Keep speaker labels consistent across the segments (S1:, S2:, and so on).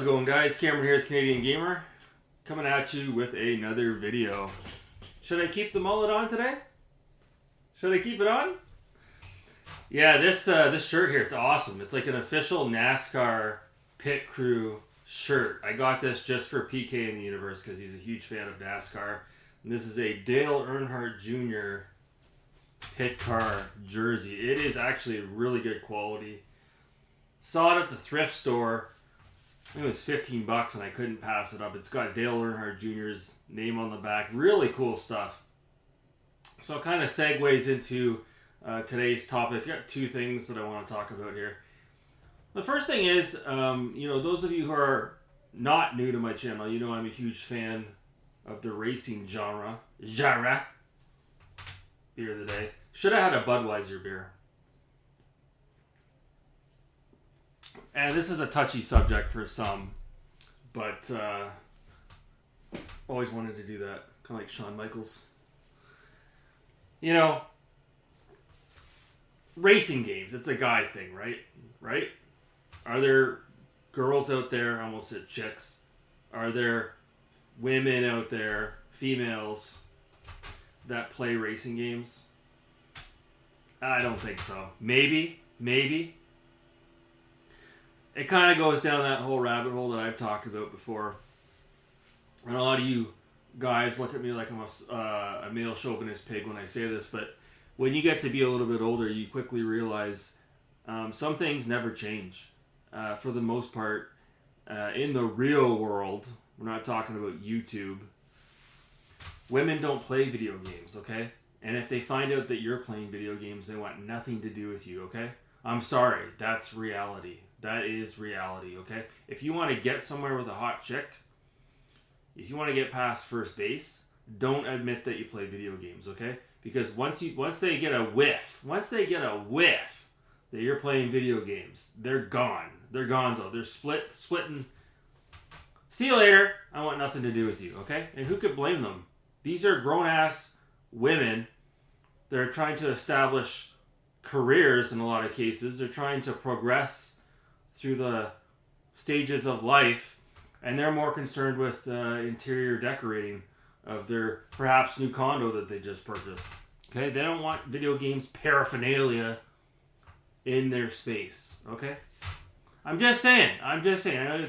S1: it going, guys? Cameron here with Canadian Gamer, coming at you with another video. Should I keep the mullet on today? Should I keep it on? Yeah, this shirt here, it's awesome. It's like an official NASCAR pit crew shirt. I got this just for PK in the universe because he's a huge fan of NASCAR. And this is a Dale Earnhardt Jr. pit car jersey. It is actually really good quality. Saw it at the thrift store. It was $15 and I couldn't pass it up. It's got Dale Earnhardt Jr.'s name on the back. Really cool stuff. So it kind of segues into today's topic. I got two things that I want to talk about here. The first thing is, those of you who are not new to my channel, you know I'm a huge fan of the racing genre. Beer of the day. Should have had a Budweiser beer. And this is a touchy subject for some, but always wanted to do that. Kind of like Shawn Michaels. You know, racing games, it's a guy thing, right? Right? Are there girls out there, I almost said chicks, are there women out there, females, that play racing games? I don't think so. Maybe. It kind of goes down that whole rabbit hole that I've talked about before. And a lot of you guys look at me like I'm a male chauvinist pig when I say this, but when you get to be a little bit older, you quickly realize some things never change. For the most part, in the real world, we're not talking about YouTube, women don't play video games, okay? And if they find out that you're playing video games, they want nothing to do with you, okay? I'm sorry, that's reality. That is reality, okay? If you want to get somewhere with a hot chick, if you want to get past first base, don't admit that you play video games, okay? Because once they get a whiff that you're playing video games, they're gone. They're gonzo. They're splitting. See you later. I want nothing to do with you, okay? And who could blame them? These are grown-ass women that are trying to establish careers in a lot of cases. They're trying to progress through the stages of life, and they're more concerned with interior decorating of their perhaps new condo that they just purchased. Okay, they don't want video games paraphernalia in their space. Okay, I'm just saying. I know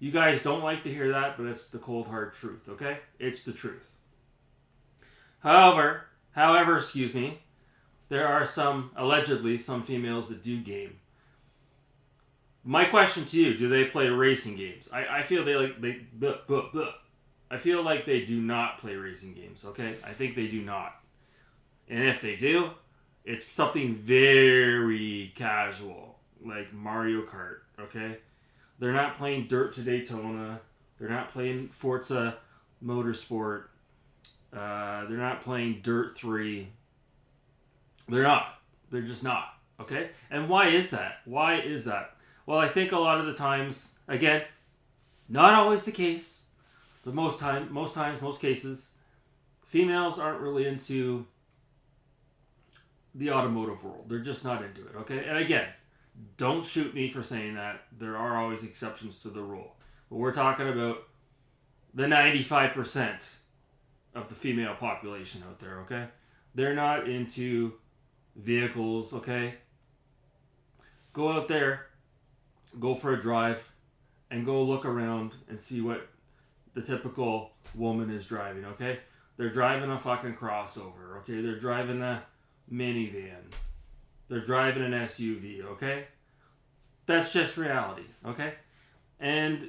S1: you guys don't like to hear that, but it's the cold hard truth. Okay, it's the truth. However, excuse me, there are allegedly some females that do game. My question to you, do they play racing games? I feel I feel like they do not play racing games, okay? I think they do not. And if they do, it's something very casual, like Mario Kart, okay? They're not playing Dirt to Daytona. They're not playing Forza Motorsport. They're not playing Dirt 3. They're not. They're just not, okay? And why is that? Well, I think a lot of the times, again, not always the case, but most cases, females aren't really into the automotive world. They're just not into it, okay? And again, don't shoot me for saying that. There are always exceptions to the rule. But we're talking about the 95% of the female population out there, okay? They're not into vehicles, okay? Go out there, go for a drive, and go look around and see what the typical woman is driving, okay? They're driving a fucking crossover, okay? They're driving a minivan. They're driving an SUV, okay? That's just reality, okay? And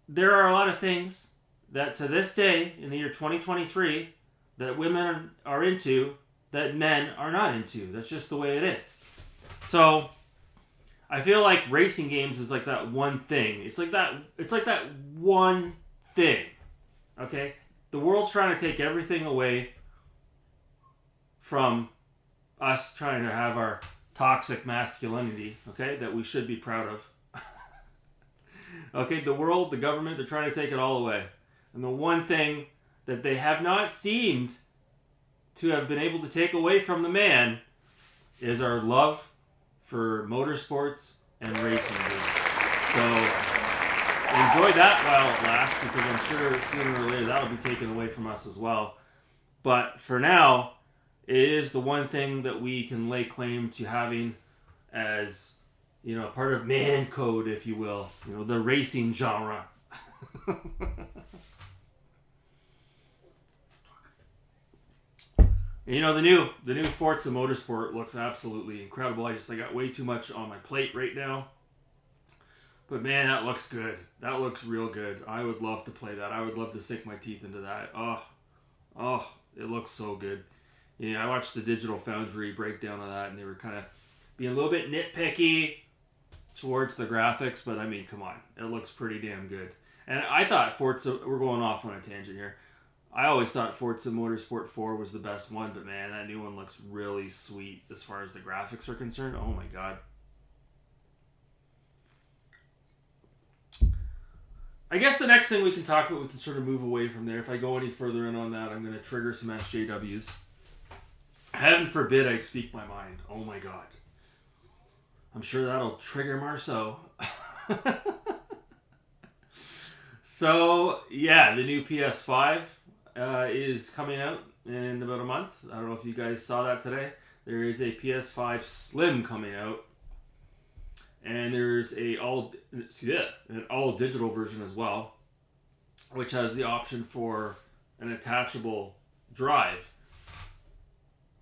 S1: there are a lot of things that to this day, in the year 2023, that women are into that men are not into. That's just the way it is. So I feel like racing games is like that one thing. It's like that one thing. Okay? The world's trying to take everything away from us trying to have our toxic masculinity, okay, that we should be proud of. Okay, the world, the government, they're trying to take it all away. And the one thing that they have not seemed to have been able to take away from the man is our love for motorsports and racing games. So enjoy that while it lasts, because I'm sure sooner or later that'll be taken away from us as well. But for now, it is the one thing that we can lay claim to having as, part of man code, if you will. The racing genre. The new Forza Motorsport looks absolutely incredible. I got way too much on my plate right now. But man, that looks good. That looks real good. I would love to play that. I would love to sink my teeth into that. Oh, it looks so good. I watched the Digital Foundry breakdown of that, and they were kind of being a little bit nitpicky towards the graphics, but I mean, come on. It looks pretty damn good. And I thought Forza, we're going off on a tangent here. I always thought Forza Motorsport 4 was the best one, but man, that new one looks really sweet as far as the graphics are concerned. Oh my god. I guess the next thing we can talk about, we can sort of move away from there. If I go any further in on that, I'm going to trigger some SJWs. Heaven forbid I speak my mind. Oh my god. I'm sure that'll trigger Marceau. So, yeah, the new PS5 is coming out in about a month. I don't know if you guys saw that today. There is a PS5 Slim coming out. And there's an all digital version as well, which has the option for an attachable drive.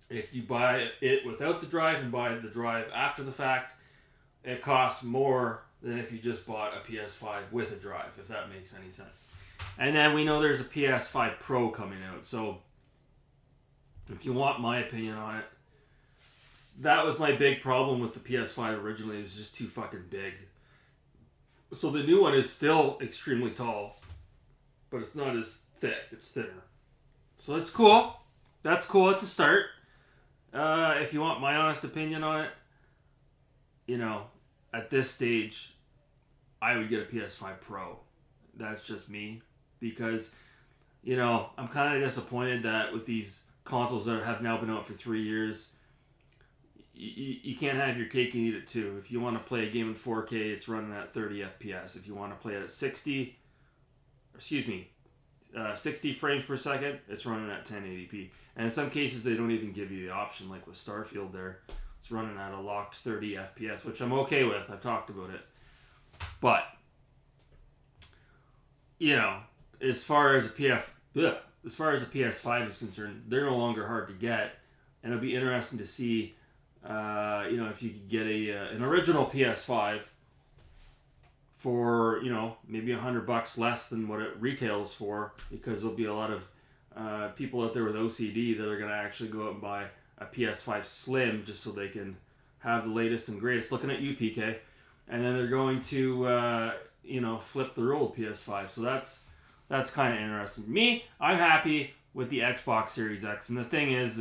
S1: If you buy it without the drive and buy the drive after the fact, it costs more than if you just bought a PS5 with a drive, if that makes any sense. And then we know there's a PS5 Pro coming out. So if you want my opinion on it, that was my big problem with the PS5 originally. It was just too fucking big. So the new one is still extremely tall, but it's not as thick. It's thinner. So that's cool. That's cool. It's a start. If you want my honest opinion on it, at this stage, I would get a PS5 Pro. That's just me. Because, I'm kind of disappointed that with these consoles that have now been out for 3 years, you can't have your cake and eat it too. If you want to play a game in 4K, it's running at 30 FPS. If you want to play it at 60 frames per second, it's running at 1080p. And in some cases, they don't even give you the option, like with Starfield there. It's running at a locked 30 FPS, which I'm okay with. I've talked about it. But, as far as a PS5 is concerned, they're no longer hard to get. And it'll be interesting to see if you could get an original PS5 for, maybe $100 less than what it retails for, because there'll be a lot of people out there with OCD that are going to actually go out and buy a PS5 Slim just so they can have the latest and greatest. Looking at you, PK. And then they're going to, flip their old PS5. So that's kind of interesting. Me, I'm happy with the Xbox Series X. And the thing is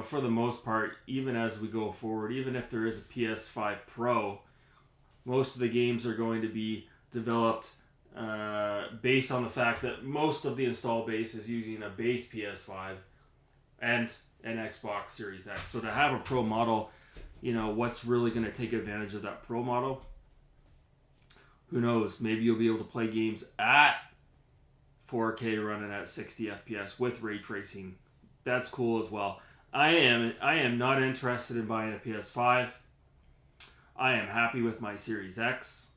S1: for the most part, even as we go forward, even if there is a PS5 Pro, most of the games are going to be developed based on the fact that most of the install base is using a base PS5 and an Xbox Series X. So to have a Pro model, what's really going to take advantage of that Pro model? Who knows? Maybe you'll be able to play games at 4K running at 60 FPS with ray tracing. That's cool as well. I am not interested in buying a PS5. I am happy with my Series X.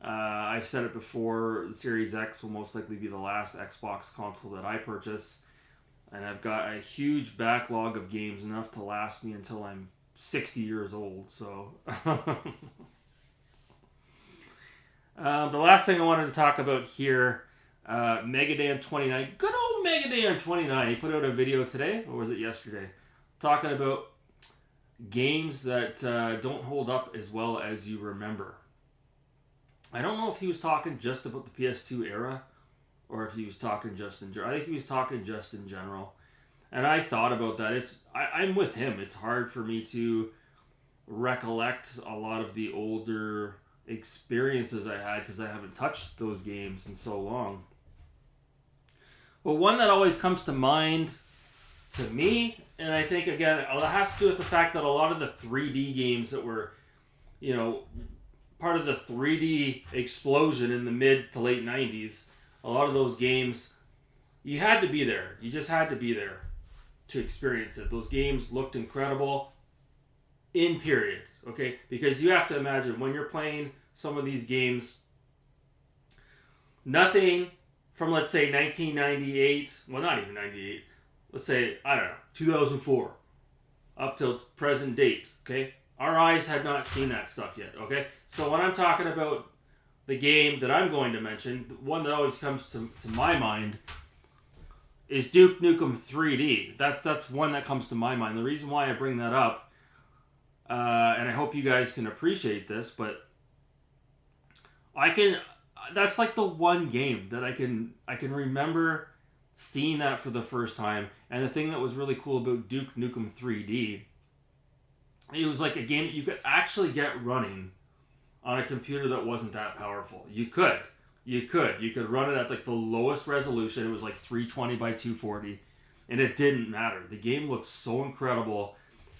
S1: I've said it before, the Series X will most likely be the last Xbox console that I purchase. And I've got a huge backlog of games, enough to last me until I'm 60 years old. So the last thing I wanted to talk about here, Megadan29. Good old Megadan29. He put out a video today, or was it yesterday, talking about games that don't hold up as well as you remember. I don't know if he was talking just about the PS2 era, or if he was talking just in general. I think he was talking just in general. And I thought about that. I'm with him. It's hard for me to recollect a lot of the older experiences I had because I haven't touched those games in so long. But one that always comes to mind to me, and I think, again, it has to do with the fact that a lot of the 3D games that were, part of the 3D explosion in the mid to late 90s. A lot of those games, you had to be there. You just had to be there to experience it. Those games looked incredible in period, okay? Because you have to imagine when you're playing some of these games, nothing from, let's say, 1998, well, not even 98, let's say, I don't know, 2004, up till present date, okay? Our eyes had not seen that stuff yet, okay? So when I'm talking about the game that I'm going to mention, the one that always comes to my mind is Duke Nukem 3D. That's one that comes to my mind. The reason why I bring that up, and I hope you guys can appreciate this, but that's like the one game that I can remember seeing that for the first time. And the thing that was really cool about Duke Nukem 3D, it was like a game that you could actually get running on a computer that wasn't that powerful. You could run it at like the lowest resolution. It was like 320 by 240, and it didn't matter. The game looked so incredible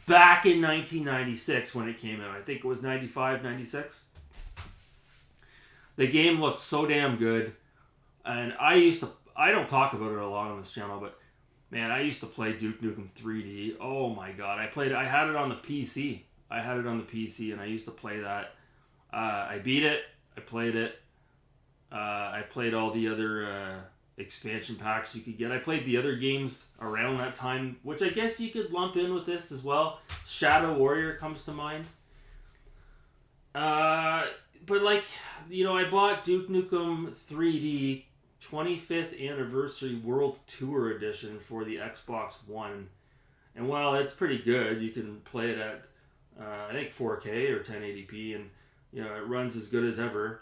S1: back in 1996 when it came out. I think it was 95, 96. The game looked so damn good, and I don't talk about it a lot on this channel, but man, I used to play Duke Nukem 3D. Oh my god, I had it on the PC. And I used to play that. I beat it. I played it. I played all the other expansion packs you could get. I played the other games around that time, which I guess you could lump in with this as well. Shadow Warrior comes to mind. But like, I bought Duke Nukem 3D 25th Anniversary World Tour Edition for the Xbox One. And while it's pretty good, you can play it at, I think 4K or 1080p, and it runs as good as ever.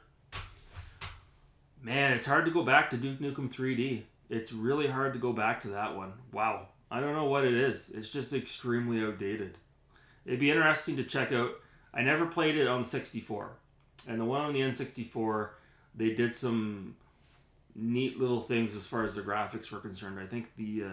S1: Man, it's hard to go back to Duke Nukem 3D. It's really hard to go back to that one. Wow. I don't know what it is. It's just extremely outdated. It'd be interesting to check out. I never played it on 64. And the one on the N64, they did some neat little things as far as the graphics were concerned. I think the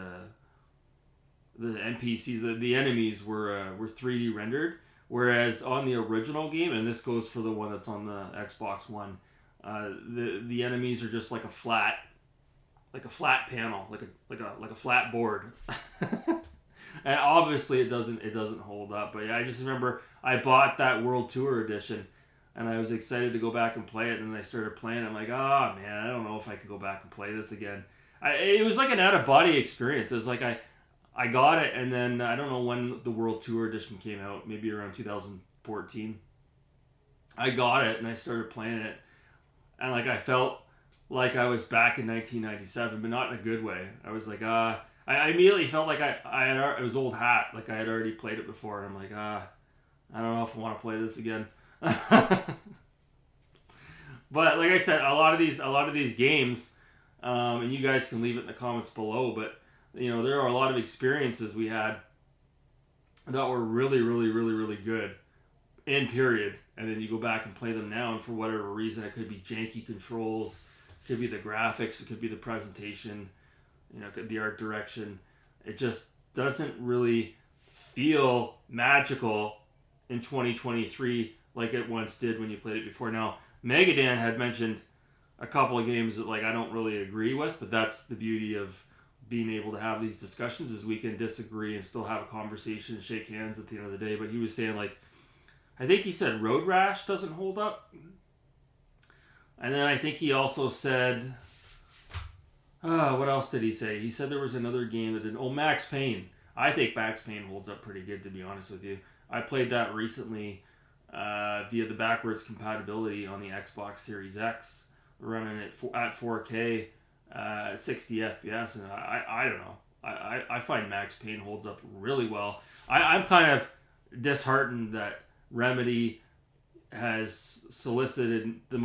S1: NPCs, the enemies were 3D rendered, whereas on the original game, and this goes for the one that's on the Xbox One, the enemies are just like a flat panel, like a flat board. And obviously it doesn't hold up. But yeah, I just remember I bought that World Tour Edition, and I was excited to go back and play it. And then I started playing. I'm like, oh man, I don't know if I can go back and play this again. It was like an out of body experience. It was like I got it, and then I don't know when the World Tour Edition came out. Maybe around 2014. I got it and I started playing it. And like I felt like I was back in 1997, but not in a good way. I was like, I immediately felt like it was old hat, like I had already played it before, and I'm like, I don't know if I want to play this again. But like I said, a lot of these games, and you guys can leave it in the comments below. But there are a lot of experiences we had that were really, really, really, really good. In period. And then you go back and play them now, and for whatever reason, it could be janky controls, it could be the graphics, it could be the presentation, it could be art direction. It just doesn't really feel magical in 2023 like it once did when you played it before. Now, Megadan had mentioned a couple of games that I don't really agree with, but that's the beauty of being able to have these discussions, is we can disagree and still have a conversation and shake hands at the end of the day. But he was saying I think he said Road Rash doesn't hold up. And then I think he also said, what else did he say? He said there was another game that didn't. Oh, Max Payne. I think Max Payne holds up pretty good, to be honest with you. I played that recently via the backwards compatibility on the Xbox Series X, running it at 4K, 60 FPS, and I don't know. I find Max Payne holds up really well. I'm kind of disheartened that Remedy has solicited the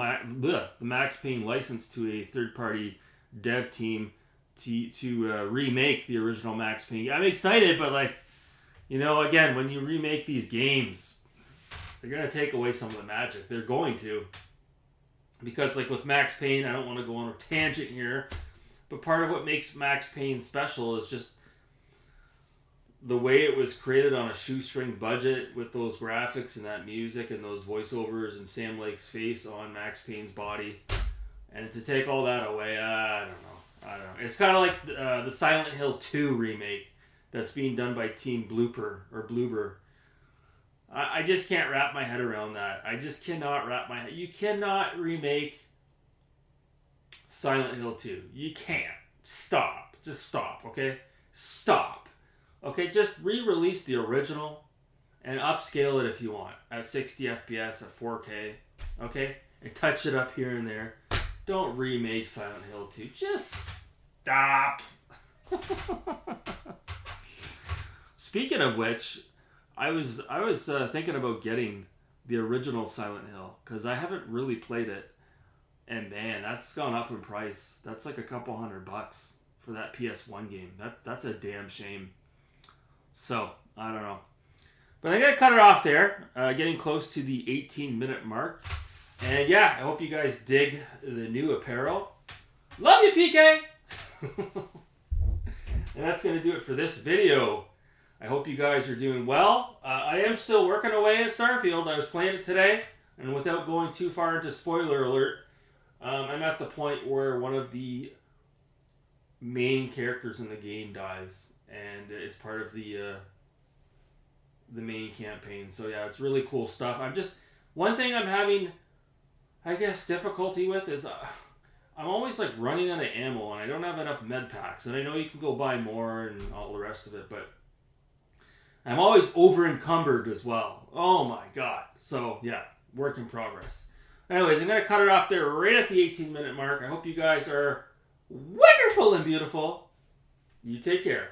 S1: Max Payne license to a third-party dev team to remake the original Max Payne. I'm excited, but again, when you remake these games, they're going to take away some of the magic. They're going to. Because with Max Payne, I don't want to go on a tangent here, but part of what makes Max Payne special is just the way it was created on a shoestring budget with those graphics and that music and those voiceovers and Sam Lake's face on Max Payne's body, and to take all that away, I don't know. It's kind of like the Silent Hill 2 remake that's being done by Team Bloober. I just can't wrap my head around that. I just cannot wrap my head. You cannot remake Silent Hill 2. You can't. Stop. Just stop, okay? Stop. Okay, just re-release the original and upscale it if you want at 60 FPS, at 4K, okay? And touch it up here and there. Don't remake Silent Hill 2. Just stop. Speaking of which, I was thinking about getting the original Silent Hill because I haven't really played it, and man, that's gone up in price. That's like a couple $100 for that PS1 game. That's a damn shame. So I don't know, but I gotta cut it off there. Getting close to the 18-minute mark, and yeah, I hope you guys dig the new apparel. Love you, PK. And that's gonna do it for this video. I hope you guys are doing well. I am still working away at Starfield. I was playing it today, and without going too far into spoiler alert, I'm at the point where one of the main characters in the game dies, and it's part of the main campaign. So yeah, it's really cool stuff. One thing I'm having, I guess, difficulty with is I'm always like running out of ammo, and I don't have enough med packs. And I know you can go buy more and all the rest of it, but I'm always over encumbered as well. Oh my god. So yeah, work in progress. Anyways, I'm going to cut it off there right at the 18-minute mark. I hope you guys are wonderful and beautiful. You take care.